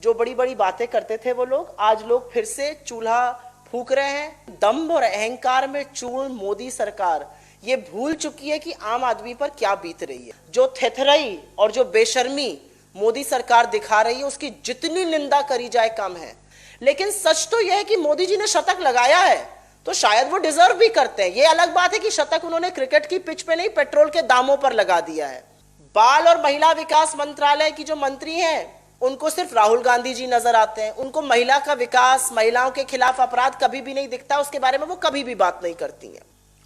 जो बड़ी बड़ी बातें करते थे वो लोग, आज लोग फिर से चूल्हा फूंक रहे हैं। दंभ और अहंकार में चूर्ण मोदी सरकार ये भूल चुकी है कि आम आदमी पर क्या बीत रही है। जो थेथराई और जो बेशर्मी मोदी सरकार दिखा रही है उसकी जितनी निंदा करी जाए कम है। लेकिन सच तो यह है कि मोदी जी ने शतक लगाया है तो शायद वो डिजर्व भी करते हैं। ये अलग बात है कि शतक उन्होंने क्रिकेट की पिच पे नहीं, पेट्रोल के दामों पर लगा दिया है। बाल और महिला विकास मंत्रालय की जो मंत्री हैं उनको सिर्फ राहुल गांधी जी नजर आते हैं। उनको महिला का विकास, महिलाओं के खिलाफ अपराध कभी भी नहीं दिखता, उसके बारे में वो कभी भी बात नहीं करती हैं।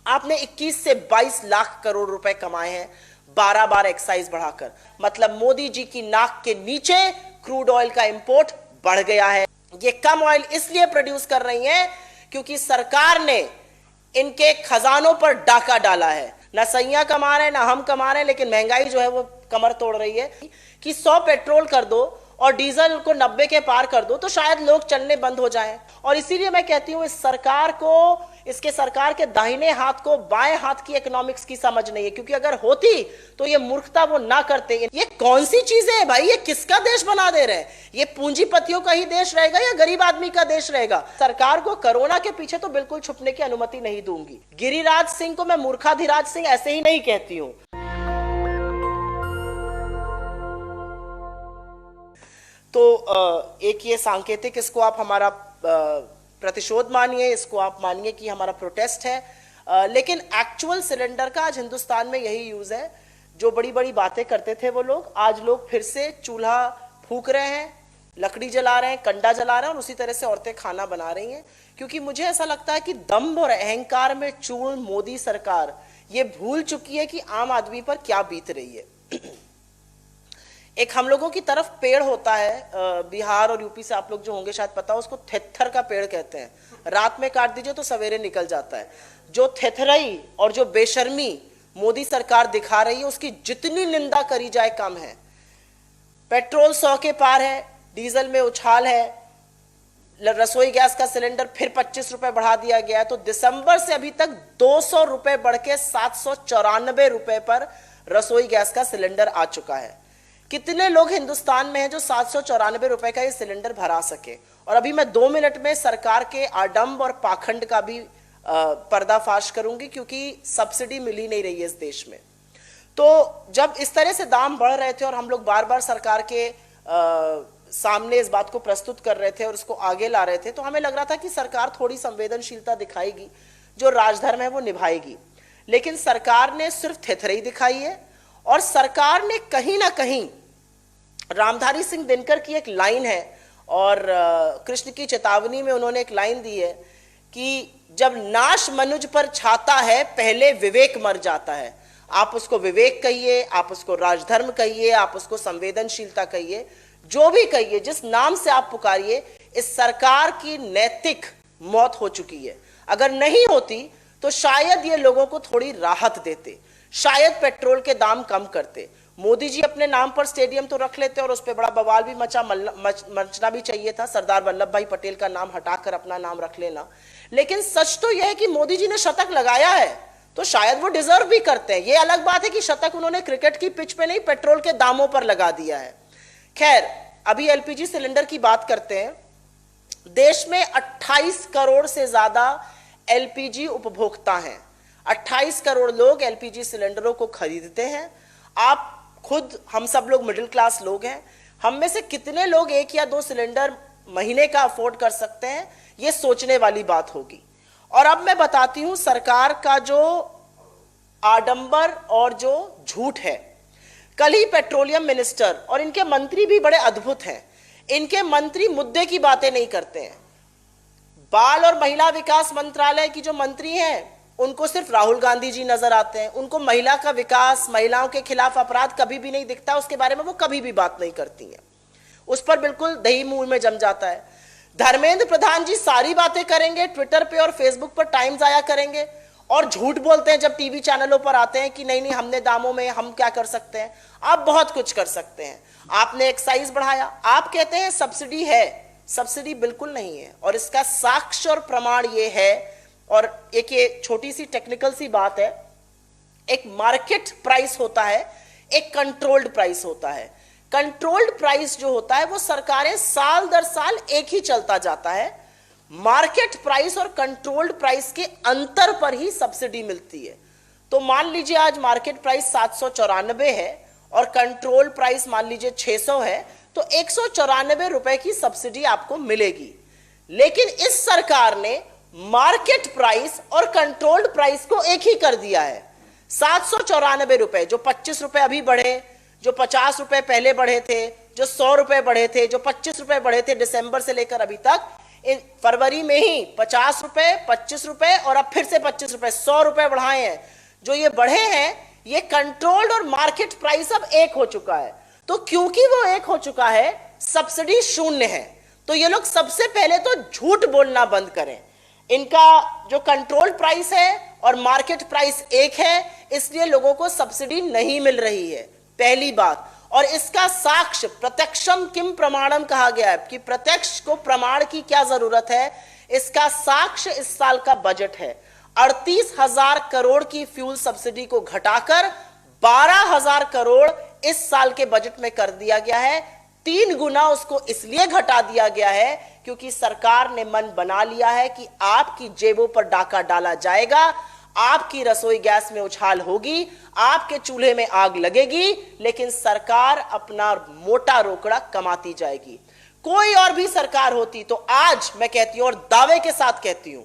आपने 21 से 22 लाख करोड़ रुपए कमाए हैं 12 बार एक्साइज बढ़ाकर। मतलब मोदी जी की नाक के नीचे क्रूड ऑयल का इंपोर्ट बढ़ गया है। ये कम ऑयल इसलिए प्रोड्यूस कर रही हैं क्योंकि सरकार ने इनके खजानों पर डाका डाला है। ना सैया कमा रहे हैं ना हम कमा रहे हैं, लेकिन महंगाई जो है वो कमर तोड़ रही है। कि 100 पेट्रोल कर दो और डीजल को 90 के पार कर दो तो शायद लोग चलने बंद हो जाएं। और इसीलिए मैं कहती हूं इस सरकार को, इसके सरकार के दाहिने हाथ को बाएं हाथ की इकोनॉमिक्स की समझ नहीं है, क्योंकि अगर होती तो ये मूर्खता वो ना करते। ये कौन सी चीजें हैं भाई, ये किसका देश बना दे रहे हैं? ये पूंजीपतियों का ही देश रहेगा या गरीब आदमी का देश रहेगा? सरकार को कोरोना के पीछे तो बिल्कुल छुपने की अनुमति नहीं दूंगी। गिरिराज सिंह को मैं मूर्खाधिराज सिंह ऐसे ही नहीं कहती हूं। तो एक ये सांकेतिक, इसको आप हमारा प्रतिशोध मानिए, इसको आप मानिए कि हमारा प्रोटेस्ट है। लेकिन एक्चुअल सिलेंडर का आज हिंदुस्तान में यही यूज है। जो बड़ी बड़ी बातें करते थे वो लोग, आज लोग फिर से चूल्हा फूंक रहे हैं, लकड़ी जला रहे हैं, कंडा जला रहे हैं और उसी तरह से औरतें खाना बना रही हैं। क्योंकि मुझे ऐसा लगता है कि दंभ और अहंकार में चूर्ण मोदी सरकार ये भूल चुकी है कि आम आदमी पर क्या बीत रही है। एक हम लोगों की तरफ पेड़ होता है, बिहार और यूपी से आप लोग जो होंगे शायद पता हो, उसको थेथर का पेड़ कहते हैं। रात में काट दीजिए तो सवेरे निकल जाता है। जो थेथराई और जो बेशर्मी मोदी सरकार दिखा रही है उसकी जितनी निंदा करी जाए कम है। पेट्रोल 100 के पार है, डीजल में उछाल है, रसोई गैस का सिलेंडर फिर 25 रुपए बढ़ा दिया गया है। तो दिसंबर से अभी तक 200 रुपए बढ़ के 794 रुपए पर रसोई गैस का सिलेंडर आ चुका है। कितने लोग हिंदुस्तान में हैं जो 794 रुपए का ये सिलेंडर भरा सके? और अभी मैं 2 मिनट में सरकार के आडंब और पाखंड का भी पर्दाफाश करूंगी, क्योंकि सब्सिडी मिल ही नहीं रही है इस देश में। तो जब इस तरह से दाम बढ़ रहे थे और हम लोग बार बार सरकार के सामने इस बात को प्रस्तुत कर रहे थे और इसको आगे ला रहे थे, तो हमें लग रहा था कि सरकार थोड़ी संवेदनशीलता दिखाएगी, जो राजधर्म है वो निभाएगी। लेकिन सरकार ने सिर्फ थेथराई दिखाई है। और सरकार ने कहीं ना कहीं, रामधारी सिंह दिनकर की एक लाइन है और कृष्ण की चेतावनी में उन्होंने एक लाइन दी है कि जब नाश मनुज पर छाता है पहले विवेक मर जाता है। आप उसको विवेक कहिए, आप उसको राजधर्म कहिए, आप उसको संवेदनशीलता कहिए, जो भी कहिए, जिस नाम से आप पुकारिए, इस सरकार की नैतिक मौत हो चुकी है। अगर नहीं होती तो शायद ये लोगों को थोड़ी राहत देते, शायद पेट्रोल के दाम कम करते। मोदी जी अपने नाम पर स्टेडियम तो रख लेते और उस पर बड़ा बवाल भी मचना भी चाहिए था, सरदार वल्लभ भाई पटेल का नाम हटाकर अपना नाम रख लेना। लेकिन सच तो यह है कि मोदी जी ने शतक लगाया है तो शायद वो डिजर्व भी करते हैं। ये अलग बात है कि शतक उन्होंने क्रिकेट की पिच पे नहीं, पेट्रोल के दामों पर लगा दिया है। खैर, अभी एलपीजी सिलेंडर की बात करते हैं। देश में 28 करोड़ से ज्यादा एलपीजी उपभोक्ता हैं। 28 करोड़ लोग एलपीजी सिलेंडरों को खरीदते हैं। आप खुद, हम सब लोग मिडिल क्लास लोग हैं। हम में से कितने लोग 1 या 2 सिलेंडर महीने का अफोर्ड कर सकते हैं, ये सोचने वाली बात होगी। और अब मैं बताती हूं सरकार का जो आडंबर और जो झूठ है। कल ही पेट्रोलियम मिनिस्टर और इनके मंत्री भी बड़े अद्भुत हैं। इनके मंत्री मुद्दे की बातें नहीं करते हैं। बाल और महिला विकास मंत्रालय की जो मंत्री हैं उनको सिर्फ राहुल गांधी जी नजर आते हैं। उनको महिला का विकास, महिलाओं के खिलाफ अपराध कभी भी नहीं दिखता, उसके बारे में वो कभी भी बात नहीं करती हैं। उस पर बिल्कुल दही मुंह में जम जाता है। धर्मेंद्र प्रधान जी सारी बातें करेंगे, ट्विटर पे और फेसबुक पर टाइम जाया करेंगे और झूठ बोलते हैं जब टीवी चैनलों पर आते हैं कि नहीं नहीं हमने दामों में, हम क्या कर सकते हैं। आप बहुत कुछ कर सकते हैं। आपने एक्साइज बढ़ाया, आप कहते हैं सब्सिडी है, सब्सिडी बिल्कुल नहीं है। और इसका साक्ष्य और प्रमाण ये है, और एक ये छोटी सी टेक्निकल सी बात है, एक मार्केट प्राइस होता है, एक कंट्रोल्ड प्राइस होता है। कंट्रोल्ड प्राइस जो होता है वो सरकारें साल दर साल एक ही चलता जाता है। मार्केट प्राइस और कंट्रोल्ड प्राइस के अंतर पर ही सब्सिडी मिलती है। तो मान लीजिए आज मार्केट प्राइस 794 है और कंट्रोल प्राइस मान लीजिए 600 है, तो 194 रुपए की सब्सिडी आपको मिलेगी। लेकिन इस सरकार ने मार्केट प्राइस और कंट्रोल्ड प्राइस को एक ही कर दिया है। 794 रुपए, जो 25 रुपए अभी बढ़े, जो 50 रुपए पहले बढ़े थे, जो 100 रुपए बढ़े थे, जो 25 रुपए बढ़े थे दिसंबर से लेकर अभी तक, इन फरवरी में ही 50 रुपए, 25 रुपए और अब फिर से 25 रुपए, 100 रुपए बढ़ाए हैं। जो ये बढ़े हैं, ये कंट्रोल्ड और मार्केट प्राइस अब एक हो चुका है। तो क्योंकि वो एक हो चुका है, सब्सिडी शून्य है। तो ये लोग सबसे पहले तो झूठ बोलना बंद करें। इनका जो कंट्रोल प्राइस है और मार्केट प्राइस एक है, इसलिए लोगों को सब्सिडी नहीं मिल रही है, पहली बात। और इसका साक्ष्य प्रत्यक्षम किम प्रमाणम कहा गया है कि प्रत्यक्ष को प्रमाण की क्या जरूरत है। इसका साक्ष्य इस साल का बजट है। 38,000 करोड़ की फ्यूल सब्सिडी को घटाकर 12,000 करोड़ इस साल के बजट में कर दिया गया है। 3 गुना उसको इसलिए घटा दिया गया है क्योंकि सरकार ने मन बना लिया है कि आपकी जेबों पर डाका डाला जाएगा, आपकी रसोई गैस में उछाल होगी, आपके चूल्हे में आग लगेगी, लेकिन सरकार अपना मोटा रोकड़ा कमाती जाएगी। कोई और भी सरकार होती तो आज मैं कहती हूं और दावे के साथ कहती हूं,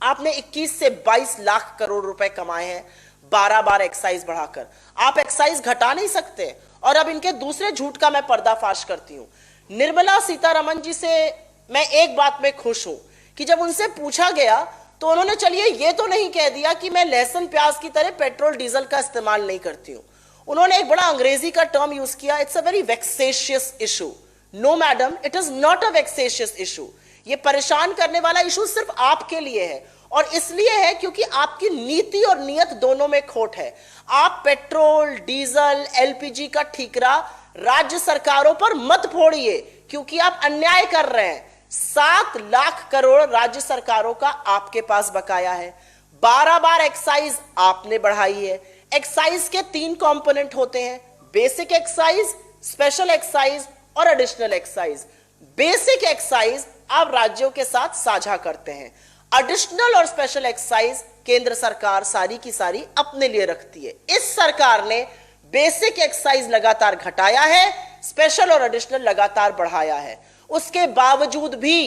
आपने 21 से 22 लाख करोड़ रुपए कमाए हैं 12 बार एक्साइज बढ़ाकर। आप एक्साइज घटा नहीं सकते। और अब इनके दूसरे झूठ का मैं पर्दाफाश करती हूं। निर्मला सीतारमण जी से मैं एक बात में खुश हूं कि जब उनसे पूछा गया तो उन्होंने चलिए ये तो नहीं कह दिया कि मैं लहसुन प्याज की तरह पेट्रोल डीजल का इस्तेमाल नहीं करती हूं। उन्होंने एक बड़ा अंग्रेजी का टर्म यूज किया, it's a very vexatious issue. No madam, it is not a vexatious issue. ये परेशान करने वाला इशू सिर्फ आपके लिए है, और इसलिए है क्योंकि आपकी नीति और नियत दोनों में खोट है। आप पेट्रोल, डीजल, एलपीजी का ठीकरा राज्य सरकारों पर मत फोड़िए, क्योंकि आप अन्याय कर रहे हैं। 7 लाख करोड़ राज्य सरकारों का आपके पास बकाया है। 12 बार एक्साइज आपने बढ़ाई है। एक्साइज के 3 कंपोनेंट होते हैं, बेसिक एक्साइज, स्पेशल एक्साइज और एडिशनल एक्साइज। बेसिक एक्साइज आप राज्यों के साथ साझा करते हैं। एडिशनल और स्पेशल एक्साइज केंद्र सरकार सारी की सारी अपने लिए रखती है। इस सरकार ने बेसिक एक्साइज लगातार घटाया है, स्पेशल और एडिशनल लगातार बढ़ाया है। उसके बावजूद भी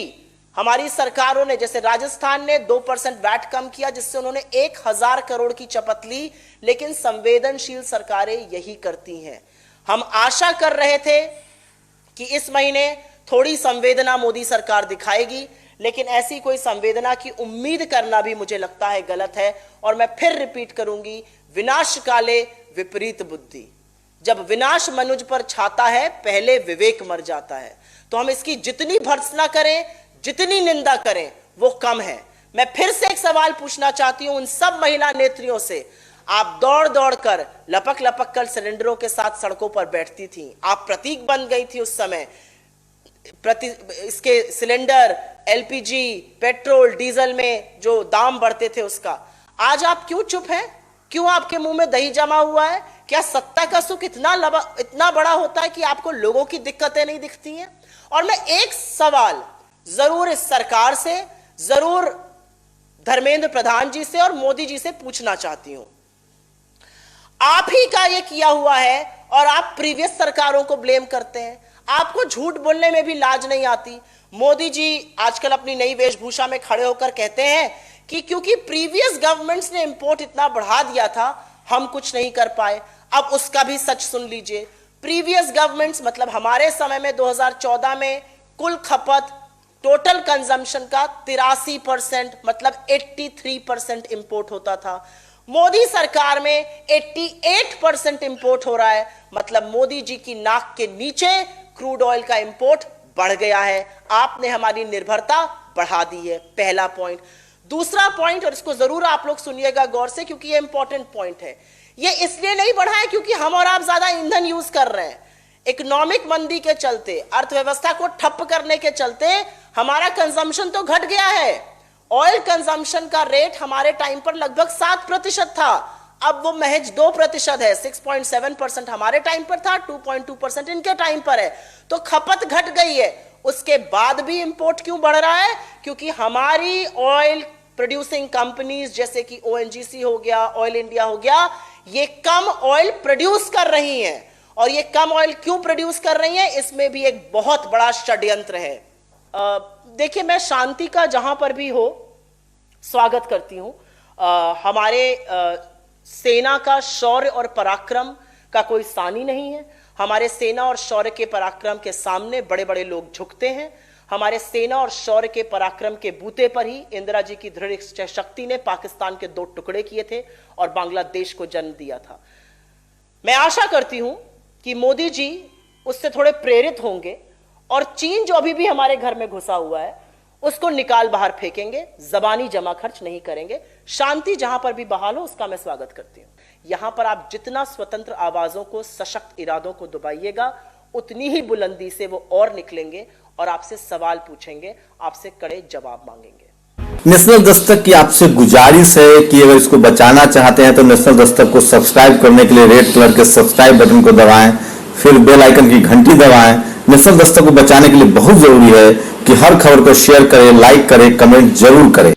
हमारी सरकारों ने, जैसे राजस्थान ने 2% वैट कम किया, जिससे उन्होंने 1,000 करोड़ की चपत ली, लेकिन संवेदनशील सरकारें यही करती हैं। हम आशा कर रहे थे कि इस महीने थोड़ी संवेदना मोदी सरकार दिखाएगी, लेकिन ऐसी कोई संवेदना की उम्मीद करना भी मुझे लगता है गलत है। और मैं फिर रिपीट करूंगी, विनाश काले विपरीत बुद्धि। जब विनाश मनुज पर छाता है, पहले विवेक मर जाता है। तो हम इसकी जितनी भर्त्सना करें, जितनी निंदा करें, वो कम है। मैं फिर से एक सवाल पूछना चाहती हूं उन सब महिला नेत्रियों से। आप दौड़ दौड़ कर, लपक लपक कर सिलेंडरों के साथ सड़कों पर बैठती थी, आप प्रतीक बन गई थी उस समय। इसके सिलेंडर, एलपीजी, पेट्रोल, डीजल में जो दाम बढ़ते थे उसका, आज आप क्यों चुप हैं? क्यों आपके मुंह में दही जमा हुआ है? क्या सत्ता का सुख इतना बड़ा होता है कि आपको लोगों की दिक्कतें नहीं दिखती हैं? और मैं एक सवाल जरूर इस सरकार से, जरूर धर्मेंद्र प्रधान जी से और मोदी जी से पूछना चाहती हूं। आप ही का ये किया हुआ है और आप प्रीवियस सरकारों को ब्लेम करते हैं। आपको झूठ बोलने में भी लाज नहीं आती। मोदी जी आजकल अपनी नई वेशभूषा में खड़े होकर कहते हैं कि क्योंकि प्रीवियस गवर्नमेंट्स ने इंपोर्ट इतना बढ़ा दिया था, हम कुछ नहीं कर पाए। अब उसका भी सच सुन लीजिए। प्रीवियस गवर्नमेंट्स मतलब हमारे समय में 2014 में कुल खपत, टोटल कंजम्पशन का 83% मतलब 83% इंपोर्ट होता था। मोदी सरकार में 88% इंपोर्ट हो रहा है, मतलब मोदी जी की नाक के नीचे क्रूड ऑयल का इंपोर्ट बढ़ गया है। आपने हमारी निर्भरता बढ़ा दी है, पहला पॉइंट। दूसरा पॉइंट, और इसको जरूर आप लोग सुनिएगा गौर से क्योंकि ये इंपॉर्टेंट पॉइंट है, ये इसलिए नहीं बढ़ा है क्योंकि हम और आप ज्यादा ईंधन यूज कर रहे हैं। इकोनॉमिक मंदी के चलते, अर्थव्यवस्था को ठप करने के चलते हमारा कंजम्पशन तो घट गया है। ऑयल कंजम्पशन का रेट हमारे टाइम पर लगभग 7% था, अब वो महज 2% है। 6.7% हमारे टाइम पर था, 2.2% इनके टाइम पर है। तो खपत घट गई है, उसके बाद भी इंपोर्ट क्यों बढ़ रहा है? क्योंकि हमारी ऑयल प्रोड्यूसिंग कंपनीज जैसे कि ओएनजीसी हो गया, ऑयल इंडिया हो गया, ये कम ऑयल प्रोड्यूस कर रही हैं। और ये कम ऑयल क्यों प्रोड्यूस कर रही हैं, इसमें भी एक बहुत बड़ा षड्यंत्र है। देखिए, मैं शांति का जहां पर भी हो स्वागत करती हूं। हमारे सेना का शौर्य और पराक्रम का कोई सानी नहीं है। हमारे सेना और शौर्य के पराक्रम के सामने बड़े बड़े लोग झुकते हैं। हमारे सेना और शौर्य के पराक्रम के बूते पर ही इंदिरा जी की दृढ़ इच्छा शक्ति ने पाकिस्तान के 2 टुकड़े किए थे और बांग्लादेश को जन्म दिया था। मैं आशा करती हूं कि मोदी जी उससे थोड़े प्रेरित होंगे और चीन जो अभी भी हमारे घर में घुसा हुआ है उसको निकाल बाहर फेंकेंगे, जबानी जमा खर्च नहीं करेंगे। शांति जहां पर भी बहाल हो उसका मैं स्वागत करती हूं। यहां पर आप जितना स्वतंत्र आवाजों को, सशक्त इरादों को दबाइएगा, उतनी ही बुलंदी से वो और निकलेंगे और आपसे सवाल पूछेंगे, आपसे कड़े जवाब मांगेंगे। नेशनल दस्तक की आपसे गुजारिश है कि अगर इसको बचाना चाहते हैं तो नेशनल दस्तक को सब्सक्राइब करने के लिए रेड कलर के सब्सक्राइब बटन को दबाएं, फिर बेल आइकन की घंटी दबाएं। नेशनल दस्तक को बचाने के लिए बहुत जरूरी है कि हर खबर को शेयर करें, लाइक करें, कमेंट जरूर करें।